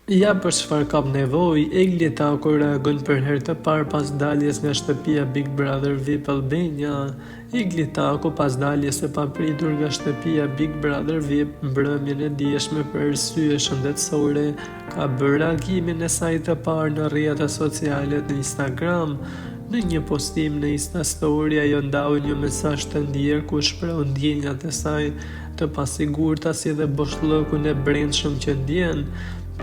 Ja për çfarë kap nevojë, Egli Tako reagon për herë të parë pas daljes nga shtëpia Big Brother VIP Albania. Egli Tako pas daljes së papritur nga shtëpia Big Brother VIP mbrëmjen e dieshme për arsye shëndetësore, ka bërë reagimin e saj të parë në rrjetet sociale në Instagram. Në një postim në Insta Story, ajo ndau një mesazh të ndier ku shpreu ndjenjat e saj të pasigurta si dhe boshllëkun e brendshëm që ndjen.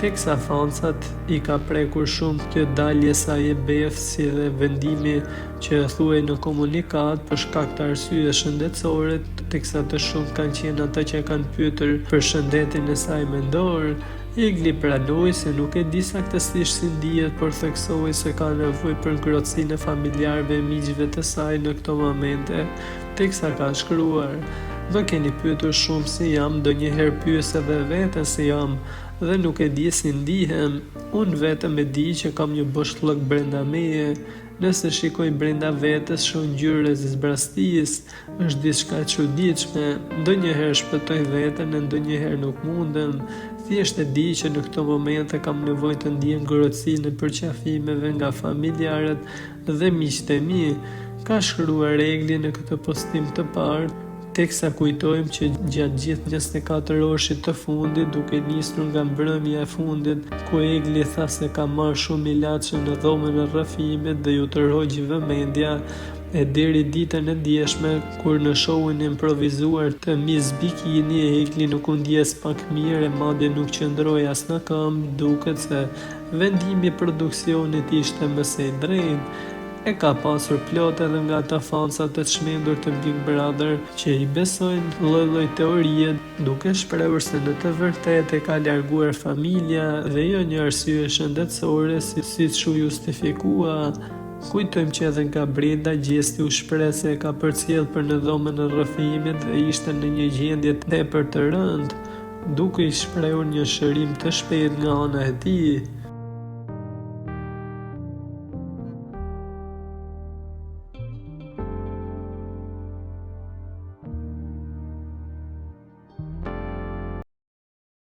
Teksa fansat i ka prekur shumë kjo dalje saj e befë si dhe vendimi që thuaj në komunikat për shkak të arsye shëndetësore, teksa të shumë kanë qenë ata që kanë pyetur për shëndetin e saj mendor. Egli pranoi se nuk e di saktësisht si ndihet, por theksoi se ka nevojë për ngrohtësinë e familjarëve e miqve të saj në këto momente, teksa ka shkruar: "Më keni pyetur shumë si jam, ndonjëherë pyes edhe veten si jam dhe nuk e di si ndihem. Unë vetëm e di që kam një boshllëk brenda meje. Nëse shikoj brenda vetes, shoh ngjyrë zbraztisë, është diçka e çuditshme. Ndonjëherë shpëtoj veten e ndonjëherë nuk mundem. Thjesht e di që në këto momente kam nevojë të ndiej ngrohtësinë e përqafimeve nga familjarët dhe miqtë e mi", ka shkruar Egli në këtë postim të parë, teksa kujtojmë që gjatë gjithë 24 orëshit të fundit, duke nisur nga mbrëmja e fundit, ku Egli tha se ka marrë shumë ilaçe në dhomën e rrëfimit dhe ju tërhoqi vëmendja, e deri ditën e djeshme, kur në showin improvizuar të Miss Bikini, Egli nuk u ndjes pak mirë e madje nuk qëndroi as në këmbë, duket se vendimi i produksionit ishte më së drejtë. E ka pasur plot edhe nga ata fansat të çmendur të Big Brother që i besojnë lloj-lloj teorie, duke shprehur se në të vërtetë e ka larguar familja dhe jo një arsye shëndetësore siç u justifikua. Kujtojmë që edhe nga brenda gjesti u shpreh se e ka përcjell për në dhomën e rrëfimit dhe ishte në një gjendje tepër të rëndë, duke i shprehur një shërim të shpejtë nga ana e tij.